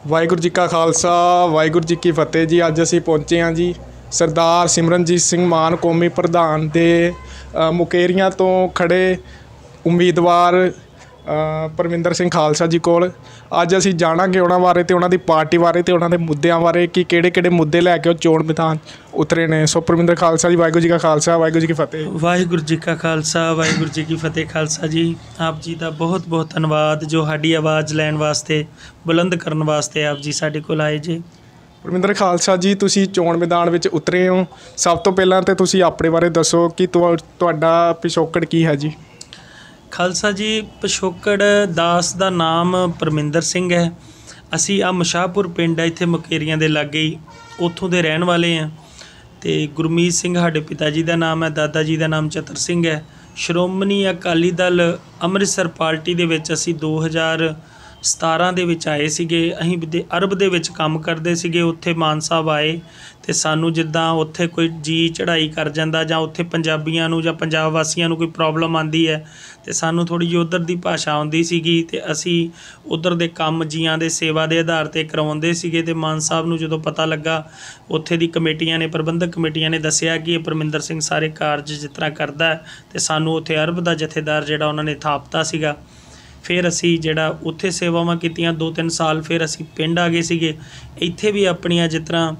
ਵਾਹਿਗੁਰੂ ਜੀ ਕਾ ਖਾਲਸਾ ਵਾਹਿਗੁਰੂ ਜੀ ਕੀ ਫਤਿਹ ਜੀ। ਅੱਜ ਅਸੀਂ ਪਹੁੰਚੇ ਹਾਂ ਜੀ ਸਰਦਾਰ ਸਿਮਰਨਜੀਤ ਸਿੰਘ ਮਾਨ ਕੌਮੀ ਪ੍ਰਧਾਨ ਦੇ ਮੁਕੇਰੀਆਂ ਤੋਂ ਖੜੇ ਉਮੀਦਵਾਰ ਪਰਮਿੰਦਰ ਸਿੰਘ ਖਾਲਸਾ ਜੀ ਕੋਲ। ਅੱਜ ਅਸੀਂ ਜਾਣਾਂਗੇ ਉਹਨਾਂ ਬਾਰੇ ਤੇ ਉਹਨਾਂ ਦੀ ਪਾਰਟੀ ਬਾਰੇ ਤੇ ਉਹਨਾਂ ਦੇ ਮੁੱਦਿਆਂ ਬਾਰੇ ਕਿ ਕਿਹੜੇ ਮੁੱਦੇ ਲੈ ਕੇ ਉਹ ਚੋਣ ਮੈਦਾਨ ਉਤਰੇ ਨੇ। ਸੋ ਪਰਮਿੰਦਰ ਖਾਲਸਾ ਜੀ, ਵਾਹਿਗੁਰੂ ਜੀ ਕਾ ਖਾਲਸਾ ਵਾਹਿਗੁਰੂ ਜੀ ਕੀ ਫਤਿਹ। ਵਾਹਿਗੁਰੂ ਜੀ ਕਾ ਖਾਲਸਾ ਵਾਹਿਗੁਰੂ ਜੀ ਕੀ ਫਤਿਹ। ਖਾਲਸਾ ਜੀ, ਆਪ ਜੀ ਦਾ ਬਹੁਤ ਬਹੁਤ ਧੰਨਵਾਦ ਜੋ ਸਾਡੀ ਆਵਾਜ਼ ਲੈਣ ਵਾਸਤੇ, ਬੁਲੰਦ ਕਰਨ ਵਾਸਤੇ ਆਪ ਜੀ ਸਾਡੇ ਕੋਲ ਆਏ ਜੇ। ਪਰਮਿੰਦਰ ਖਾਲਸਾ ਜੀ, ਤੁਸੀਂ ਚੋਣ ਮੈਦਾਨ ਵਿੱਚ ਉਤਰੇ ਹੋ। ਸਭ ਤੋਂ ਪਹਿਲਾਂ ਤਾਂ ਤੁਸੀਂ ਆਪਣੇ ਬਾਰੇ ਦੱਸੋ ਕਿ ਤੁਹਾਡਾ ਪਿਛੋਕੜ ਕੀ ਹੈ ਜੀ। ਖਾਲਸਾ ਜੀ, ਪਿਛੋਕੜ ਦਾਸ ਦਾ ਨਾਮ ਪਰਮਿੰਦਰ ਸਿੰਘ ਹੈ। ਅਸੀਂ ਆ ਮਸ਼ਾਹਪੁਰ ਪਿੰਡ ਹੈ ਇੱਥੇ ਮੁਕੇਰੀਆਂ ਦੇ ਲਾਗੇ ਹੀ, ਉੱਥੋਂ ਦੇ ਰਹਿਣ ਵਾਲੇ ਹਾਂ। ਅਤੇ ਗੁਰਮੀਤ ਸਿੰਘ ਸਾਡੇ ਪਿਤਾ ਜੀ ਦਾ ਨਾਮ ਹੈ, ਦਾਦਾ ਜੀ ਦਾ ਨਾਮ ਚਤਰ ਸਿੰਘ ਹੈ। ਸ਼੍ਰੋਮਣੀ ਅਕਾਲੀ ਦਲ ਅੰਮ੍ਰਿਤਸਰ ਪਾਰਟੀ ਦੇ ਵਿੱਚ ਅਸੀਂ 2017 ਦੇ ਵਿੱਚ ਆਏ ਸੀਗੇ। ਅਸੀਂ ਅਰਬ ਦੇ ਵਿੱਚ ਕੰਮ ਕਰਦੇ ਸੀਗੇ। ਉੱਥੇ ਮਾਨ ਸਾਹਿਬ ਆਏ ਅਤੇ ਸਾਨੂੰ ਜਿੱਦਾਂ ਉੱਥੇ ਕੋਈ ਜੀ ਚੜ੍ਹਾਈ ਕਰ ਜਾਂਦਾ ਜਾਂ ਉੱਥੇ ਪੰਜਾਬੀਆਂ ਨੂੰ ਜਾਂ ਪੰਜਾਬ ਵਾਸੀਆਂ ਨੂੰ ਕੋਈ ਪ੍ਰੋਬਲਮ ਆਉਂਦੀ ਹੈ ਅਤੇ ਸਾਨੂੰ ਥੋੜ੍ਹੀ ਜਿਹੀ ਉੱਧਰ ਦੀ ਭਾਸ਼ਾ ਆਉਂਦੀ ਸੀਗੀ ਅਤੇ ਅਸੀਂ ਉੱਧਰ ਦੇ ਕੰਮ ਜੀਆਂ ਦੇ ਸੇਵਾ ਦੇ ਆਧਾਰ 'ਤੇ ਕਰਵਾਉਂਦੇ ਸੀਗੇ। ਅਤੇ ਮਾਨ ਸਾਹਿਬ ਨੂੰ ਜਦੋਂ ਪਤਾ ਲੱਗਾ, ਉੱਥੇ ਦੀ ਕਮੇਟੀਆਂ ਨੇ, ਪ੍ਰਬੰਧਕ ਕਮੇਟੀਆਂ ਨੇ ਦੱਸਿਆ ਕਿ ਇਹ ਪਰਮਿੰਦਰ ਸਿੰਘ ਸਾਰੇ ਕਾਰਜ ਜਿਸ ਤਰ੍ਹਾਂ ਕਰਦਾ, ਅਤੇ ਸਾਨੂੰ ਉੱਥੇ ਅਰਬ ਦਾ ਜਥੇਦਾਰ ਜਿਹੜਾ ਉਹਨਾਂ ਨੇ ਥਾਪਤਾ ਸੀਗਾ। ਫਿਰ ਅਸੀਂ ਜਿਹੜਾ ਉੱਥੇ ਸੇਵਾਵਾਂ ਕੀਤੀਆਂ 2-3 ਸਾਲ। ਫਿਰ ਅਸੀਂ ਪਿੰਡ ਆ ਗਏ ਸੀਗੇ। ਇੱਥੇ ਵੀ ਆਪਣੀਆਂ ਜਿਸ ਤਰ੍ਹਾਂ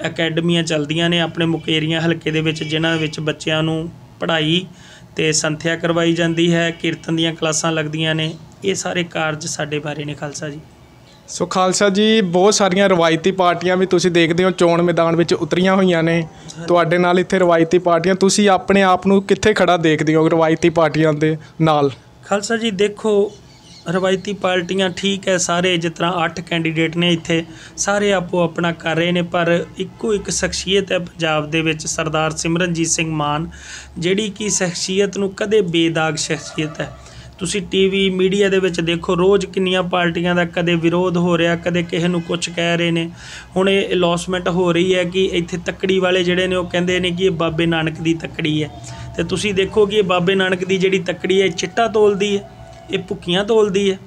ਅਕੈਡਮੀਆਂ ਚੱਲਦੀਆਂ ਨੇ ਆਪਣੇ ਮੁਕੇਰੀਆਂ ਹਲਕੇ ਦੇ ਵਿੱਚ, ਜਿਨ੍ਹਾਂ ਵਿੱਚ ਬੱਚਿਆਂ ਨੂੰ ਪੜ੍ਹਾਈ ਅਤੇ ਸੰਥਿਆ ਕਰਵਾਈ ਜਾਂਦੀ ਹੈ, ਕੀਰਤਨ ਦੀਆਂ ਕਲਾਸਾਂ ਲੱਗਦੀਆਂ ਨੇ। ਇਹ ਸਾਰੇ ਕਾਰਜ ਸਾਡੇ ਬਾਰੇ ਨੇ ਖਾਲਸਾ ਜੀ। ਸੋ ਖਾਲਸਾ ਜੀ, ਬਹੁਤ ਸਾਰੀਆਂ ਰਵਾਇਤੀ ਪਾਰਟੀਆਂ ਵੀ ਤੁਸੀਂ ਦੇਖਦੇ ਹੋ ਚੋਣ ਮੈਦਾਨ ਵਿੱਚ ਉਤਰੀਆਂ ਹੋਈਆਂ ਨੇ। ਤੁਹਾਡੇ ਨਾਲ ਇੱਥੇ ਰਵਾਇਤੀ ਪਾਰਟੀਆਂ, ਤੁਸੀਂ ਆਪਣੇ ਆਪ ਨੂੰ ਕਿੱਥੇ ਖੜਾ ਦੇਖਦੇ ਹੋ ਰਵਾਇਤੀ ਪਾਰਟੀਆਂ ਦੇ ਨਾਲ? ਖਾਲਸਾ ਜੀ, ਦੇਖੋ ਰਵਾਇਤੀ ਪਾਰਟੀਆਂ ਠੀਕ ਹੈ, ਸਾਰੇ ਜਿਸ ਤਰ੍ਹਾਂ 8 ਕੈਂਡੀਡੇਟ ਨੇ ਇੱਥੇ, ਸਾਰੇ ਆਪੋ ਆਪਣਾ ਕਰ ਰਹੇ ਨੇ, ਪਰ ਇੱਕੋ ਇੱਕ ਸ਼ਖਸੀਅਤ ਹੈ ਪੰਜਾਬ ਦੇ ਵਿੱਚ, ਸਰਦਾਰ ਸਿਮਰਨਜੀਤ ਸਿੰਘ ਮਾਨ, ਜਿਹੜੀ ਕਿ ਸ਼ਖਸੀਅਤ ਨੂੰ ਕਦੇ ਬੇਦਾਗ ਸ਼ਖਸੀਅਤ ਹੈ। ਤੁਸੀਂ ਟੀਵੀ ਮੀਡੀਆ ਦੇ ਵਿੱਚ ਦੇਖੋ, ਰੋਜ਼ ਕਿੰਨੀਆਂ ਪਾਰਟੀਆਂ ਦਾ ਕਦੇ ਵਿਰੋਧ ਹੋ ਰਿਹਾ, ਕਦੇ ਕਿਸੇ ਨੂੰ ਕੁਛ ਕਹਿ ਰਹੇ ਨੇ। ਹੁਣ ਇਹ ਅਲੌਸਮੈਂਟ ਹੋ ਰਹੀ ਹੈ ਕਿ ਇੱਥੇ ਤੱਕੜੀ ਵਾਲੇ ਜਿਹੜੇ ਨੇ ਉਹ ਕਹਿੰਦੇ ਨੇ ਕਿ ਇਹ ਬਾਬੇ ਨਾਨਕ ਦੀ ਤੱਕੜੀ ਹੈ, ਅਤੇ ਤੁਸੀਂ ਦੇਖੋ ਕਿ ਇਹ ਬਾਬੇ ਨਾਨਕ ਦੀ ਜਿਹੜੀ ਤੱਕੜੀ ਹੈ ਇਹ ਚਿੱਟਾ ਤੋਲਦੀ ਹੈ, ਇਹ ਭੁੱਕੀਆਂ ਤੋਲਦੀ ਹੈ।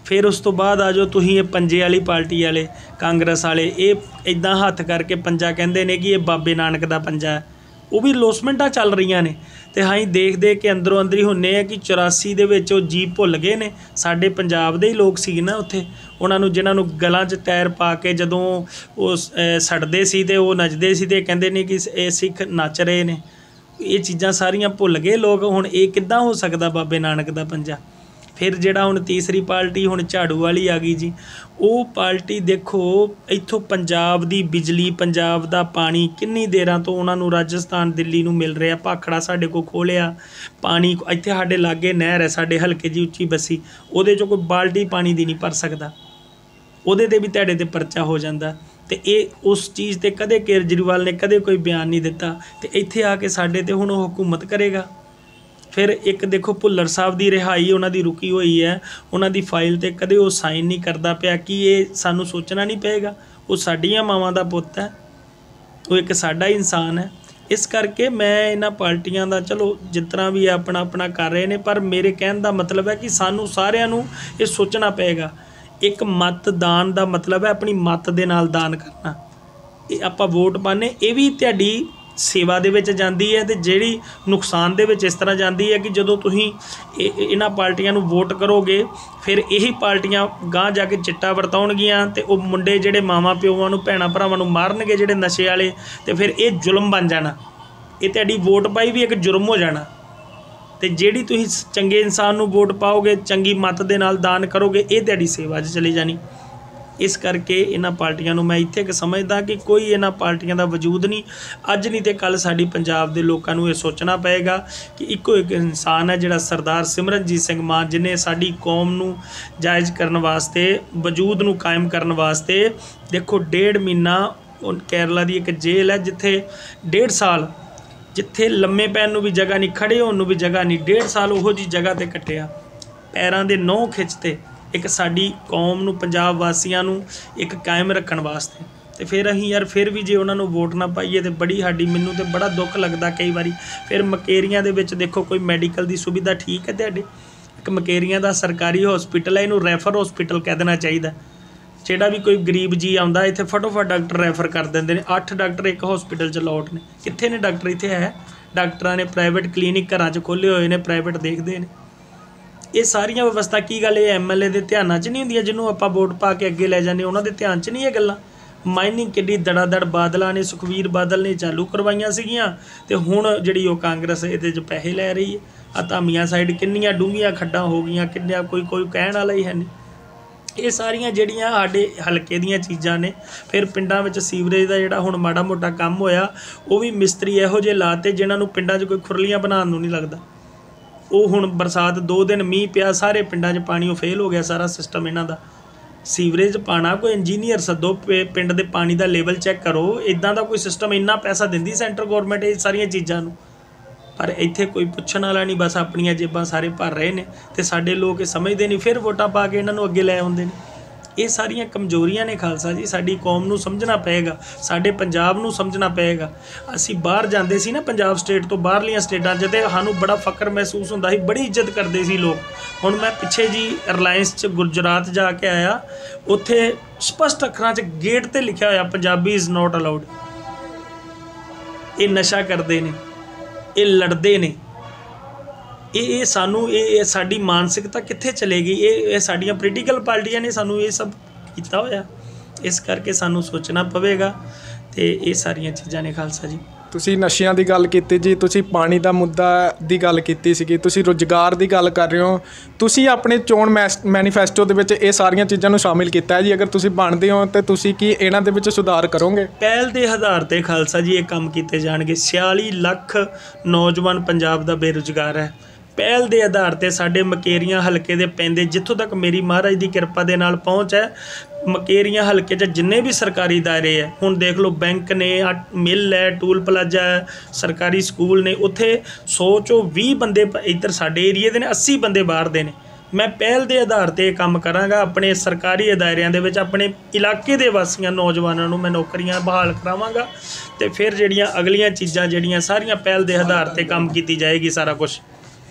ਫਿਰ ਉਸ ਤੋਂ ਬਾਅਦ ਆ ਜਾਓ ਤੁਸੀਂ, ਇਹ ਪੰਜੇ ਵਾਲੀ ਪਾਰਟੀ ਵਾਲੇ, ਕਾਂਗਰਸ ਵਾਲੇ, ਇਹ ਇੱਦਾਂ ਹੱਥ ਕਰਕੇ ਪੰਜਾ ਕਹਿੰਦੇ ਨੇ ਕਿ ਇਹ ਬਾਬੇ ਨਾਨਕ ਦਾ ਪੰਜਾ ਹੈ। ਉਹ ਵੀ ਲੋਸਮੈਂਟਾਂ ਚੱਲ ਰਹੀਆਂ ਨੇ, ਅਤੇ ਅਸੀਂ ਦੇਖ ਕੇ ਅੰਦਰੋਂ ਅੰਦਰੀ ਹੁੰਦੇ ਆ ਕਿ 84 ਦੇ ਵਿੱਚ ਉਹ ਜੀ ਭੁੱਲ ਗਏ ਨੇ। ਸਾਡੇ ਪੰਜਾਬ ਦੇ ਹੀ ਲੋਕ ਸੀ ਨਾ ਉੱਥੇ, ਉਹਨਾਂ ਨੂੰ ਜਿਨ੍ਹਾਂ ਨੂੰ ਗਲਾਂ 'ਚ ਟਾਇਰ ਪਾ ਕੇ ਜਦੋਂ ਉਹ ਸੜਦੇ ਸੀ ਅਤੇ ਉਹ ਨੱਚਦੇ ਸੀ ਅਤੇ ਕਹਿੰਦੇ ਨੇ ਕਿ ਇਹ ਸਿੱਖ ਨੱਚ ਰਹੇ ਨੇ। ਇਹ ਚੀਜ਼ਾਂ ਸਾਰੀਆਂ ਭੁੱਲ ਗਏ ਲੋਕ। ਹੁਣ ਇਹ ਕਿੱਦਾਂ ਹੋ ਸਕਦਾ ਬਾਬੇ ਨਾਨਕ ਦਾ ਪੰਜਾ? ਫਿਰ ਜਿਹੜਾ ਹੁਣ ਤੀਸਰੀ ਪਾਰਟੀ ਹੁਣ ਝਾੜੂ ਵਾਲੀ ਆ ਗਈ ਜੀ, ਉਹ ਪਾਰਟੀ ਦੇਖੋ ਇੱਥੋਂ ਪੰਜਾਬ ਦੀ ਬਿਜਲੀ, ਪੰਜਾਬ ਦਾ ਪਾਣੀ ਕਿੰਨੀ ਦੇਰਾਂ ਤੋਂ ਉਹਨਾਂ ਨੂੰ ਰਾਜਸਥਾਨ, ਦਿੱਲੀ ਨੂੰ ਮਿਲ ਰਿਹਾ। ਭਾਖੜਾ ਸਾਡੇ ਕੋਲ ਖੋਲ੍ਹਿਆ ਪਾਣੀ, ਇੱਥੇ ਸਾਡੇ ਲਾਗੇ ਨਹਿਰ ਹੈ ਸਾਡੇ ਹਲਕੇ ਦੀ ਉੱਚੀ ਬੱਸੀ, ਉਹਦੇ 'ਚੋਂ ਕੋਈ ਬਾਲਟੀ ਪਾਣੀ ਦੀ ਨਹੀਂ ਭਰ ਸਕਦਾ, ਉਹਦੇ 'ਤੇ ਵੀ ਤੁਹਾਡੇ 'ਤੇ ਪਰਚਾ ਹੋ ਜਾਂਦਾ। ਅਤੇ ਇਹ ਉਸ ਚੀਜ਼ 'ਤੇ ਕਦੇ ਕੇਜਰੀਵਾਲ ਨੇ ਕਦੇ ਕੋਈ ਬਿਆਨ ਨਹੀਂ ਦਿੱਤਾ, ਅਤੇ ਇੱਥੇ ਆ ਕੇ ਸਾਡੇ 'ਤੇ ਹੁਣ ਉਹ ਹਕੂਮਤ ਕਰੇਗਾ। ਫਿਰ ਇੱਕ ਦੇਖੋ ਭੁੱਲਰ ਸਾਹਿਬ ਦੀ ਰਿਹਾਈ ਉਹਨਾਂ ਦੀ ਰੁਕੀ ਹੋਈ ਹੈ, ਉਹਨਾਂ ਦੀ ਫਾਈਲ 'ਤੇ ਕਦੇ ਉਹ ਸਾਈਨ ਨਹੀਂ ਕਰਦਾ ਪਿਆ। ਕਿ ਇਹ ਸਾਨੂੰ ਸੋਚਣਾ ਨਹੀਂ ਪਏਗਾ? ਉਹ ਸਾਡੀਆਂ ਮਾਵਾਂ ਦਾ ਪੁੱਤ ਹੈ, ਉਹ ਇੱਕ ਸਾਡਾ ਇਨਸਾਨ ਹੈ। ਇਸ ਕਰਕੇ ਮੈਂ ਇਹਨਾਂ ਪਾਰਟੀਆਂ ਦਾ, ਚਲੋ ਜਿਸ ਤਰ੍ਹਾਂ ਵੀ ਆਪਣਾ ਆਪਣਾ ਕਰ ਰਹੇ ਨੇ, ਪਰ ਮੇਰੇ ਕਹਿਣ ਦਾ ਮਤਲਬ ਹੈ ਕਿ ਸਾਨੂੰ ਸਾਰਿਆਂ ਨੂੰ ਇਹ ਸੋਚਣਾ ਪਏਗਾ। ਇੱਕ ਮਤਦਾਨ ਦਾ ਮਤਲਬ ਹੈ ਆਪਣੀ ਮੱਤ ਦੇ ਨਾਲ ਦਾਨ ਕਰਨਾ। ਇਹ ਆਪਾਂ ਵੋਟ ਪਾਉਂਦੇ, ਇਹ ਵੀ ਤੁਹਾਡੀ ਸੇਵਾ ਦੇ ਵਿੱਚ ਜਾਂਦੀ ਹੈ, ਅਤੇ ਜਿਹੜੀ ਨੁਕਸਾਨ ਦੇ ਵਿੱਚ ਇਸ ਤਰ੍ਹਾਂ ਜਾਂਦੀ ਹੈ ਕਿ ਜਦੋਂ ਤੁਸੀਂ ਇਹਨਾਂ ਪਾਰਟੀਆਂ ਨੂੰ ਵੋਟ ਕਰੋਗੇ, ਫਿਰ ਇਹੀ ਪਾਰਟੀਆਂ ਗਾਂਹ ਜਾ ਕੇ ਚਿੱਟਾ ਵਰਤਾਉਣਗੀਆਂ, ਅਤੇ ਉਹ ਮੁੰਡੇ ਜਿਹੜੇ ਮਾਵਾਂ ਪਿਓਾਂ ਨੂੰ, ਭੈਣਾਂ ਭਰਾਵਾਂ ਨੂੰ ਮਾਰਨਗੇ ਜਿਹੜੇ ਨਸ਼ੇ ਵਾਲੇ, ਅਤੇ ਫਿਰ ਇਹ ਜ਼ੁਲਮ ਬਣ ਜਾਣਾ। ਇਹ ਤੁਹਾਡੀ ਵੋਟ ਪਾਈ ਵੀ ਇੱਕ ਜੁਰਮ ਹੋ ਜਾਣਾ। ਅਤੇ ਜਿਹੜੀ ਤੁਸੀਂ ਚੰਗੇ ਇਨਸਾਨ ਨੂੰ ਵੋਟ ਪਾਓਗੇ, ਚੰਗੀ ਮੱਤ ਦੇ ਨਾਲ ਦਾਨ ਕਰੋਗੇ, ਇਹ ਤੁਹਾਡੀ ਸੇਵਾ 'ਚ ਚਲੀ ਜਾਣੀ। ਇਸ ਕਰਕੇ ਇਹਨਾਂ ਪਾਰਟੀਆਂ ਨੂੰ ਮੈਂ ਇੱਥੇ ਕਿ ਸਮਝਦਾ ਕਿ ਕੋਈ ਇਹਨਾਂ ਪਾਰਟੀਆਂ ਦਾ ਵਜੂਦ ਨਹੀਂ। ਅੱਜ ਨਹੀਂ ਤਾਂ ਕੱਲ੍ਹ ਸਾਡੀ ਪੰਜਾਬ ਦੇ ਲੋਕਾਂ ਨੂੰ ਇਹ ਸੋਚਣਾ ਪਏਗਾ ਕਿ ਇੱਕੋ ਇੱਕ ਇਨਸਾਨ ਹੈ ਜਿਹੜਾ ਸਰਦਾਰ ਸਿਮਰਨਜੀਤ ਸਿੰਘ ਮਾਨ, ਜਿਹਨੇ ਸਾਡੀ ਕੌਮ ਨੂੰ ਜਾਇਜ਼ ਕਰਨ ਵਾਸਤੇ, ਵਜੂਦ ਨੂੰ ਕਾਇਮ ਕਰਨ ਵਾਸਤੇ, ਦੇਖੋ 1.5 ਮਹੀਨਾ ਕੇਰਲਾ ਦੀ ਇੱਕ ਜੇਲ੍ਹ ਹੈ ਜਿੱਥੇ 1.5 ਸਾਲ, ਜਿੱਥੇ ਲੰਮੇ ਪੈਣ ਨੂੰ ਵੀ ਜਗ੍ਹਾ ਨਹੀਂ, ਖੜ੍ਹੇ ਹੋਣ ਨੂੰ ਵੀ ਜਗ੍ਹਾ ਨਹੀਂ, 1.5 ਸਾਲ ਉਹੋ ਜਿਹੀ ਜਗ੍ਹਾ 'ਤੇ ਕੱਟਿਆ, ਪੈਰਾਂ ਦੇ ਨਹੁੰ ਖਿੱਚਤੇ, ਇੱਕ ਸਾਡੀ ਕੌਮ ਨੂੰ, ਪੰਜਾਬ ਵਾਸੀਆਂ ਨੂੰ ਇੱਕ ਕਾਇਮ ਰੱਖਣ ਵਾਸਤੇ। ਅਤੇ ਫਿਰ ਅਸੀਂ ਯਾਰ ਫਿਰ ਵੀ ਜੇ ਉਹਨਾਂ ਨੂੰ ਵੋਟ ਨਾ ਪਾਈਏ ਤਾਂ ਬੜੀ ਮੈਨੂੰ ਤਾਂ ਬੜਾ ਦੁੱਖ ਲੱਗਦਾ ਕਈ ਵਾਰੀ। ਫਿਰ ਮੁਕੇਰੀਆਂ ਦੇ ਵਿੱਚ ਦੇਖੋ ਕੋਈ ਮੈਡੀਕਲ ਦੀ ਸੁਵਿਧਾ ਠੀਕ ਹੈ ਤੁਹਾਡੇ? ਇੱਕ ਮੁਕੇਰੀਆਂ ਦਾ ਸਰਕਾਰੀ ਹੌਸਪੀਟਲ ਹੈ, ਇਹਨੂੰ ਰੈਫਰ ਹੌਸਪੀਟਲ ਕਹਿ ਦੇਣਾ ਚਾਹੀਦਾ। ਜਿਹੜਾ ਵੀ ਕੋਈ ਗਰੀਬ ਜੀ ਆਉਂਦਾ ਇੱਥੇ ਫਟੋਫਟ ਡਾਕਟਰ ਰੈਫਰ ਕਰ ਦਿੰਦੇ ਨੇ। 8 ਡਾਕਟਰ ਇੱਕ ਹਸਪੀਟਲ 'ਚ ਲੋਟ ਨੇ। ਕਿੱਥੇ ਨੇ ਡਾਕਟਰ? ਇੱਥੇ ਹੈ ਡਾਕਟਰਾਂ ਨੇ ਪ੍ਰਾਈਵੇਟ ਕਲੀਨਿਕ ਘਰਾਂ 'ਚ ਖੋਲ੍ਹੇ ਹੋਏ ਨੇ, ਪ੍ਰਾਈਵੇਟ ਦੇਖਦੇ ਨੇ। ਇਹ ਸਾਰੀਆਂ ਵਿਵਸਥਾ ਕੀ ਗੱਲ ਇਹ MLA ਦੇ ਧਿਆਨਾਂ 'ਚ ਨਹੀਂ ਹੁੰਦੀਆਂ? ਜਿਹਨੂੰ ਆਪਾਂ ਵੋਟ ਪਾ ਕੇ ਅੱਗੇ ਲੈ ਜਾਂਦੇ ਉਹਨਾਂ ਦੇ ਧਿਆਨ 'ਚ ਨਹੀਂ ਇਹ ਗੱਲਾਂ? ਮਾਈਨਿੰਗ ਕਿੱਡੀ ਦੜਾ ਬਾਦਲਾਂ ਨੇ, ਸੁਖਵੀਰ ਬਾਦਲ ਨੇ ਚਾਲੂ ਕਰਵਾਈਆਂ ਸੀਗੀਆਂ, ਤੇ ਹੁਣ ਜਿਹੜੀ ਉਹ ਕਾਂਗਰਸ ਇਹਦੇ 'ਚ ਪੈਸੇ ਲੈ ਰਹੀ ਹੈ। ਆ ਧਾਮੀਆਂ ਸਾਈਡ ਕਿੰਨੀਆਂ ਡੂੰਘੀਆਂ ਖੱਡਾਂ ਹੋ ਗਈਆਂ, ਕਿੰਨਿਆਂ ਕੋਈ ਕਹਿਣ ਵਾਲਾ ਹੀ ਹੈ ਨਹੀਂ। ਇਹ ਸਾਰੀਆਂ ਜਿਹੜੀਆਂ ਸਾਡੇ ਹਲਕੇ ਦੀਆਂ ਚੀਜ਼ਾਂ ਨੇ। ਫਿਰ ਪਿੰਡਾਂ ਵਿੱਚ ਸੀਵਰੇਜ ਦਾ ਜਿਹੜਾ ਹੁਣ ਮਾੜਾ ਮੋਟਾ ਕੰਮ ਹੋਇਆ, ਉਹ ਵੀ ਮਿਸਤਰੀ ਇਹੋ ਜਿਹੇ ਲਾਤੇ ਜਿਨ੍ਹਾਂ ਨੂੰ ਪਿੰਡਾਂ 'ਚ ਕੋਈ ਖੁਰਲੀਆਂ ਬਣਾਉਣ ਨੂੰ ਨਹੀਂ ਲੱਗਦਾ। ਉਹ ਹੁਣ ਬਰਸਾਤ 2 ਦਿਨ ਮੀਂਹ ਪਿਆ, ਸਾਰੇ ਪਿੰਡਾਂ 'ਚ ਪਾਣੀ ਉਹ ਫੇਲ ਹੋ ਗਿਆ ਸਾਰਾ ਸਿਸਟਮ ਇਹਨਾਂ ਦਾ। ਸੀਵਰੇਜ ਪਾਣਾ ਕੋਈ ਇੰਜੀਨੀਅਰ ਸੱਦੋ, ਪਿੰਡ ਦੇ ਪਾਣੀ ਦਾ ਲੈਵਲ ਚੈੱਕ ਕਰੋ। ਇੱਦਾਂ ਦਾ ਕੋਈ ਸਿਸਟਮ, ਇੰਨਾ ਪੈਸਾ ਦਿੰਦੀ ਸੈਂਟਰ ਗੌਰਮੈਂਟ ਇਹ ਸਾਰੀਆਂ ਚੀਜ਼ਾਂ ਨੂੰ, ਪਰ ਇੱਥੇ ਕੋਈ ਪੁੱਛਣ ਵਾਲਾ ਨਹੀਂ। ਬਸ ਆਪਣੀਆਂ ਜੇਬਾਂ ਸਾਰੇ ਭਰ ਰਹੇ ਨੇ ਤੇ ਸਾਡੇ ਲੋਕ ਇਹ ਸਮਝਦੇ ਨਹੀਂ, ਫਿਰ ਵੋਟਾਂ ਪਾ ਕੇ ਇਹਨਾਂ ਨੂੰ ਅੱਗੇ ਲੈ ਆਉਂਦੇ ਨੇ। ਇਹ ਸਾਰੀਆਂ ਕਮਜ਼ੋਰੀਆਂ ਨੇ ਖਾਲਸਾ ਜੀ। ਸਾਡੀ ਕੌਮ ਨੂੰ ਸਮਝਣਾ ਪਏਗਾ, ਸਾਡੇ ਪੰਜਾਬ ਨੂੰ ਸਮਝਣਾ ਪਏਗਾ। ਅਸੀਂ ਬਾਹਰ ਜਾਂਦੇ ਸੀ ਨਾ, ਪੰਜਾਬ ਸਟੇਟ ਤੋਂ ਬਾਹਰਲੀਆਂ ਸਟੇਟਾਂ 'ਚ, ਤੇ ਸਾਨੂੰ ਬੜਾ ਫਖਰ ਮਹਿਸੂਸ ਹੁੰਦਾ ਸੀ, ਬੜੀ ਇੱਜ਼ਤ ਕਰਦੇ ਸੀ ਲੋਕ। ਹੁਣ ਮੈਂ ਪਿੱਛੇ ਜੀ ਰਿਲਾਇੰਸ 'ਚ ਗੁਜਰਾਤ ਜਾ ਕੇ ਆਇਆ, ਉੱਥੇ ਸਪਸ਼ਟ ਅੱਖਰਾਂ 'ਚ ਗੇਟ 'ਤੇ ਲਿਖਿਆ ਹੋਇਆ ਪੰਜਾਬੀ ਇਜ਼ ਨੋਟ ਅਲਾਊਡ। ਇਹ ਨਸ਼ਾ ਕਰਦੇ ਨੇ, ਇਹ ਲੜਦੇ ਨੇ। ਇਹ ਸਾਨੂੰ ਇਹ ਸਾਡੀ ਮਾਨਸਿਕਤਾ ਕਿੱਥੇ ਚਲੇਗੀ? ਇਹ ਸਾਡੀਆਂ ਪੋਲੀਟੀਕਲ ਪਾਰਟੀਆਂ ਨੇ ਸਾਨੂੰ ਇਹ ਸਭ ਕੀਤਾ ਹੋਇਆ। ਇਸ ਕਰਕੇ ਸਾਨੂੰ ਸੋਚਣਾ ਪਵੇਗਾ, ਤੇ ਇਹ ਸਾਰੀਆਂ ਚੀਜ਼ਾਂ ਨੇ ਖਾਲਸਾ ਜੀ। ਤੁਸੀਂ ਨਸ਼ਿਆਂ ਦੀ ਗੱਲ ਕੀਤੀ ਜੀ, ਤੁਸੀਂ ਪਾਣੀ ਦਾ ਮੁੱਦਾ ਦੀ ਗੱਲ ਕੀਤੀ ਸੀਗੀ, ਤੁਸੀਂ ਰੁਜ਼ਗਾਰ ਦੀ ਗੱਲ ਕਰ ਰਹੇ ਹੋ। ਤੁਸੀਂ ਆਪਣੇ ਚੋਣ ਮੈਨੀਫੈਸਟੋ ਦੇ ਵਿੱਚ ਇਹ ਸਾਰੀਆਂ ਚੀਜ਼ਾਂ ਨੂੰ ਸ਼ਾਮਿਲ ਕੀਤਾ ਹੈ ਜੀ। ਅਗਰ ਤੁਸੀਂ ਬਣਦੇ ਹੋ ਤਾਂ ਤੁਸੀਂ ਕੀ ਇਹਨਾਂ ਦੇ ਵਿੱਚ ਸੁਧਾਰ ਕਰੋਗੇ? ਪਹਿਲ ਦੇ ਆਧਾਰ 'ਤੇ ਖਾਲਸਾ ਜੀ ਇਹ ਕੰਮ ਕੀਤੇ ਜਾਣਗੇ। 46 ਲੱਖ ਨੌਜਵਾਨ ਪੰਜਾਬ ਦਾ ਬੇਰੁਜ਼ਗਾਰ ਹੈ। ਪਹਿਲ ਦੇ ਆਧਾਰ 'ਤੇ ਸਾਡੇ ਮਕੇਰੀਆਂ ਹਲਕੇ ਦੇ ਪੈਂਦੇ, ਜਿੱਥੋਂ ਤੱਕ ਮੇਰੀ ਮਹਾਰਾਜ ਦੀ ਕਿਰਪਾ ਦੇ ਨਾਲ ਪਹੁੰਚ ਹੈ, ਮਕੇਰੀਆਂ ਹਲਕੇ 'ਚ ਜਿੰਨੇ ਵੀ ਸਰਕਾਰੀ ਦਾਇਰੇ ਹੈ, ਹੁਣ ਦੇਖ ਲਓ ਬੈਂਕ ਨੇ, ਮਿੱਲ ਹੈ, ਟੂਲ ਪਲਾਜ਼ਾ ਹੈ, ਸਰਕਾਰੀ ਸਕੂਲ ਨੇ, ਉੱਥੇ 100 ਚੋਂ 20 ਬੰਦੇ ਇੱਧਰ ਸਾਡੇ ਏਰੀਏ ਦੇ ਨੇ, 80 ਬੰਦੇ ਬਾਹਰ ਦੇ ਨੇ। ਮੈਂ ਪਹਿਲ ਦੇ ਆਧਾਰ 'ਤੇ ਇਹ ਕੰਮ ਕਰਾਂਗਾ। ਆਪਣੇ ਸਰਕਾਰੀ ਅਦਾਰਿਆਂ ਦੇ ਵਿੱਚ ਆਪਣੇ ਇਲਾਕੇ ਦੇ ਵਾਸੀਆਂ ਨੌਜਵਾਨਾਂ ਨੂੰ ਮੈਂ ਨੌਕਰੀਆਂ ਬਹਾਲ ਕਰਾਵਾਂਗਾ, ਤੇ ਫਿਰ ਜਿਹੜੀਆਂ ਅਗਲੀਆਂ ਚੀਜ਼ਾਂ ਜਿਹੜੀਆਂ ਸਾਰੀਆਂ ਪਹਿਲ ਦੇ ਆਧਾਰ 'ਤੇ ਕੰਮ ਕੀਤੀ ਜਾਏਗੀ ਸਾਰਾ ਕੁਛ।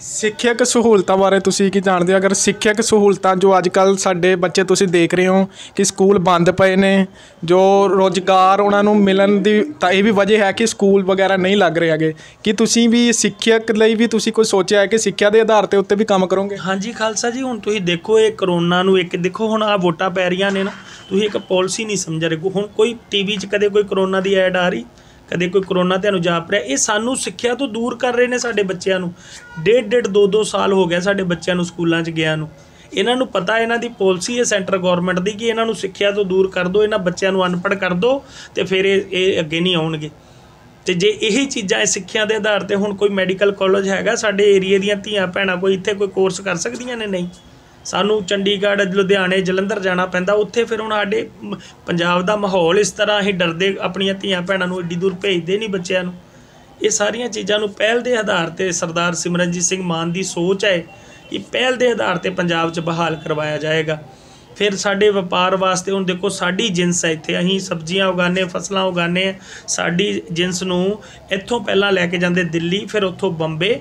ਸਿੱਖਿਅਕ ਸਹੂਲਤਾਂ ਬਾਰੇ ਤੁਸੀਂ ਕੀ ਜਾਣਦੇ ਹੋ? ਅਗਰ ਸਿੱਖਿਅਕ ਸਹੂਲਤਾਂ ਜੋ ਅੱਜ ਕੱਲ੍ਹ ਸਾਡੇ ਬੱਚੇ ਤੁਸੀਂ ਦੇਖ ਰਹੇ ਹੋ ਕਿ ਸਕੂਲ ਬੰਦ ਪਏ ਨੇ, ਜੋ ਰੁਜ਼ਗਾਰ ਉਹਨਾਂ ਨੂੰ ਮਿਲਣ ਦੀ ਤਾਂ ਇਹ ਵੀ ਵਜ੍ਹਾ ਹੈ ਕਿ ਸਕੂਲ ਵਗੈਰਾ ਨਹੀਂ ਲੱਗ ਰਹੇ ਹੈਗੇ। ਕਿ ਤੁਸੀਂ ਵੀ ਸਿੱਖਿਅਕ ਲਈ ਵੀ ਤੁਸੀਂ ਕੋਈ ਸੋਚਿਆ ਹੈ ਕਿ ਸਿੱਖਿਆ ਦੇ ਆਧਾਰ 'ਤੇ ਉੱਤੇ ਵੀ ਕੰਮ ਕਰੋਗੇ? ਹਾਂਜੀ ਖਾਲਸਾ ਜੀ, ਹੁਣ ਤੁਸੀਂ ਦੇਖੋ ਇਹ ਕਰੋਨਾ ਨੂੰ ਇੱਕ ਦੇਖੋ, ਹੁਣ ਆਹ ਵੋਟਾਂ ਪੈ ਰਹੀਆਂ ਨੇ ਨਾ, ਤੁਸੀਂ ਇੱਕ ਪੋਲਿਸੀ ਨਹੀਂ ਸਮਝ ਰਹੇ। ਹੁਣ ਕੋਈ TV 'ਚ ਕਦੇ ਕੋਈ ਕਰੋਨਾ ਦੀ ਐਡ ਆ ਰਹੀ, ਕਦੇ ਕੋਈ ਕਰੋਨਾ ਤੁਹਾਨੂੰ ਜਾਪ ਰਿਹਾ? ਇਹ ਸਾਨੂੰ ਸਿੱਖਿਆ ਤੋਂ ਦੂਰ ਕਰ ਰਹੇ ਨੇ ਸਾਡੇ ਬੱਚਿਆਂ ਨੂੰ। 1.5 2 ਸਾਲ ਹੋ ਗਿਆ ਸਾਡੇ ਬੱਚਿਆਂ ਨੂੰ ਸਕੂਲਾਂ 'ਚ ਗਿਆ ਨੂੰ। ਇਹਨਾਂ ਨੂੰ ਪਤਾ, ਇਹਨਾਂ ਦੀ ਪਾਲਿਸੀ ਹੈ ਸੈਂਟਰ ਗੌਰਮੈਂਟ ਦੀ ਕਿ ਇਹਨਾਂ ਨੂੰ ਸਿੱਖਿਆ ਤੋਂ ਦੂਰ ਕਰ ਦਿਓ, ਇਹਨਾਂ ਬੱਚਿਆਂ ਨੂੰ ਅਨਪੜ੍ਹ ਕਰ ਦਿਓ, ਤੇ ਫਿਰ ਇਹ ਅੱਗੇ ਨਹੀਂ ਆਉਣਗੇ। ਤੇ ਜੇ ਇਹੀ ਚੀਜ਼ਾਂ ਇਹ ਸਿੱਖਿਆ ਦੇ ਆਧਾਰ 'ਤੇ, ਹੁਣ ਕੋਈ ਮੈਡੀਕਲ ਕਾਲਜ ਹੈਗਾ ਸਾਡੇ ਏਰੀਏ ਦੀਆਂ ਧੀਆਂ ਭੈਣਾਂ ਕੋਈ ਇੱਥੇ ਕੋਈ ਕੋਰਸ ਕਰ ਸਕਦੀਆਂ ਨੇ? ਨਹੀਂ। ਸਾਨੂੰ ਚੰਡੀਗੜ੍ਹ, ਲੁਧਿਆਣੇ, ਜਲੰਧਰ ਜਾਣਾ ਪੈਂਦਾ। ਉੱਥੇ ਫਿਰ ਹੁਣ ਸਾਡੇ ਪੰਜਾਬ ਦਾ ਮਾਹੌਲ ਇਸ ਤਰ੍ਹਾਂ ਅਸੀਂ ਡਰਦੇ ਆਪਣੀਆਂ ਧੀਆਂ ਭੈਣਾਂ ਨੂੰ ਐਡੀ ਦੂਰ ਭੇਜਦੇ ਨਹੀਂ ਬੱਚਿਆਂ ਨੂੰ। ਇਹ ਸਾਰੀਆਂ ਚੀਜ਼ਾਂ ਨੂੰ ਪਹਿਲ ਦੇ ਆਧਾਰ 'ਤੇ ਸਰਦਾਰ ਸਿਮਰਨਜੀਤ ਸਿੰਘ ਮਾਨ ਦੀ ਸੋਚ ਹੈ ਕਿ ਪਹਿਲ ਦੇ ਆਧਾਰ 'ਤੇ ਪੰਜਾਬ 'ਚ ਬਹਾਲ ਕਰਵਾਇਆ ਜਾਏਗਾ। ਫਿਰ ਸਾਡੇ ਵਪਾਰ ਵਾਸਤੇ ਹੁਣ ਦੇਖੋ ਸਾਡੀ ਜਿੰਸ ਹੈ ਇੱਥੇ, ਅਸੀਂ ਸਬਜ਼ੀਆਂ ਉਗਾਉਂਦੇ, ਫਸਲਾਂ ਉਗਾਉਂਦੇ। ਸਾਡੀ ਜਿੰਸ ਨੂੰ ਇੱਥੋਂ ਪਹਿਲਾਂ ਲੈ ਕੇ ਜਾਂਦੇ ਦਿੱਲੀ, ਫਿਰ ਉੱਥੋਂ ਬੰਬੇ,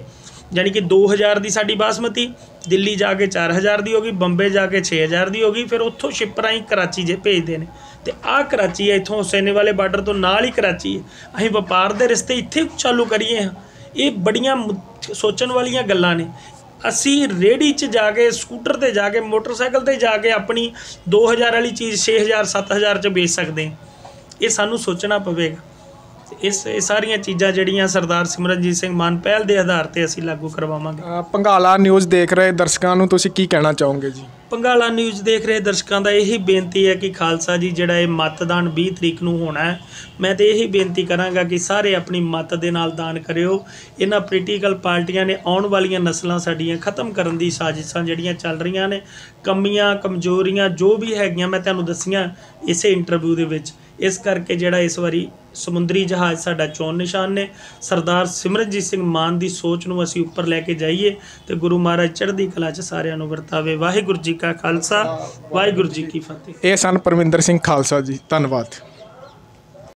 यानी कि 2000 ਦੀ ਸਾਡੀ ਬਾਸਮਤੀ, ਦਿੱਲੀ ਜਾ ਕੇ 4000 ਦੀ ਹੋ ਗਈ, ਬੰਬੇ ਜਾ ਕੇ 6000 ਦੀ ਹੋ ਗਈ, ਫਿਰ ਉੱਥੋਂ ਸ਼ਿਪਰਾਂ ਹੀ ਕਰਾਚੀ ਜੇ ਭੇਜਦੇ ਨੇ। ਤੇ ਆਹ ਕਰਾਚੀ ਹੈ, ਇੱਥੋਂ ਹੁਸੈਨੇ ਵਾਲੇ ਬਾਰਡਰ ਤੋਂ ਨਾਲ ਹੀ ਕਰਾਚੀ ਹੈ। ਅਸੀਂ ਵਪਾਰ ਦੇ ਰਿਸ਼ਤੇ ਇੱਥੇ ਚਾਲੂ ਕਰੀਏ ਹਾਂ। ਇਹ ਬੜੀਆਂ ਸੋਚਣ ਵਾਲੀਆਂ ਗੱਲਾਂ ਨੇ। ਅਸੀਂ ਰੇਹੜੀ 'ਚ ਜਾ ਕੇ, ਸਕੂਟਰ 'ਤੇ ਜਾ ਕੇ, ਮੋਟਰਸਾਈਕਲ 'ਤੇ ਜਾ ਕੇ ਆਪਣੀ 2000 ਵਾਲੀ ਚੀਜ਼ 6000 7000 'ਚ ਵੇਚ ਸਕਦੇ ਹਾਂ। ਇਹ ਸਾਨੂੰ ਸੋਚਣਾ ਪਵੇਗਾ। ਇਸ ਸਾਰੀਆਂ ਚੀਜ਼ਾਂ ਜਿਹੜੀਆਂ ਸਰਦਾਰ ਸਿਮਰਨਜੀਤ ਸਿੰਘ ਮਾਨ ਪਹਿਲ ਦੇ ਆਧਾਰ 'ਤੇ ਅਸੀਂ ਲਾਗੂ ਕਰਵਾਵਾਂਗੇ। ਪੰਗਾਲਾ ਨਿਊਜ਼ ਦੇਖ ਰਹੇ ਦਰਸ਼ਕਾਂ ਨੂੰ ਤੁਸੀਂ ਕੀ ਕਹਿਣਾ ਚਾਹੋਗੇ ਜੀ? ਪੰਗਾਲਾ ਨਿਊਜ਼ ਦੇਖ ਰਹੇ ਦਰਸ਼ਕਾਂ ਦਾ ਇਹੀ ਬੇਨਤੀ ਹੈ ਕਿ ਖਾਲਸਾ ਜੀ ਜਿਹੜਾ ਇਹ ਮਤਦਾਨ 20 ਤਰੀਕ ਨੂੰ ਹੋਣਾ ਹੈ, ਮੈਂ ਤਾਂ ਇਹੀ ਬੇਨਤੀ ਕਰਾਂਗਾ ਕਿ ਸਾਰੇ ਆਪਣੀ ਮਤ ਦੇ ਨਾਲ ਦਾਨ ਕਰਿਓ। ਇਹਨਾਂ ਪੋਲੀਟੀਕਲ ਪਾਰਟੀਆਂ ਨੇ ਆਉਣ ਵਾਲੀਆਂ ਨਸਲਾਂ ਸਾਡੀਆਂ ਖ਼ਤਮ ਕਰਨ ਦੀ ਸਾਜ਼ਿਸ਼ਾਂ ਜਿਹੜੀਆਂ ਚੱਲ ਰਹੀਆਂ ਨੇ, ਕਮੀਆਂ ਕਮਜ਼ੋਰੀਆਂ ਜੋ ਵੀ ਹੈਗੀਆਂ ਮੈਂ ਤੁਹਾਨੂੰ ਦੱਸੀਆਂ ਇਸੇ ਇੰਟਰਵਿਊ ਦੇ ਵਿੱਚ। ਇਸ ਕਰਕੇ ਜਿਹੜਾ ਇਸ ਵਾਰੀ ਸਮੁੰਦਰੀ ਜਹਾਜ਼ ਸਾਡਾ ਚੋਣ ਨਿਸ਼ਾਨ ਨੇ। ਸਰਦਾਰ ਸਿਮਰਨਜੀਤ ਸਿੰਘ ਮਾਨ ਦੀ ਸੋਚ ਨੂੰ ਅਸੀਂ ਉੱਪਰ ਲੈ ਕੇ ਜਾਈਏ ਤੇ ਗੁਰੂ ਮਹਾਰਾਜ ਚੜ੍ਹਦੀ ਕਲਾ 'ਚ ਸਾਰਿਆਂ ਨੂੰ ਵਰਤਾਵੇ। ਵਾਹਿਗੁਰੂ ਜੀ ਕਾ ਖਾਲਸਾ, ਵਾਹਿਗੁਰੂ ਜੀ ਕੀ ਫਤਿਹ। ਇਹ ਸਨ ਪਰਮਿੰਦਰ ਸਿੰਘ ਖਾਲਸਾ ਜੀ, ਧੰਨਵਾਦ।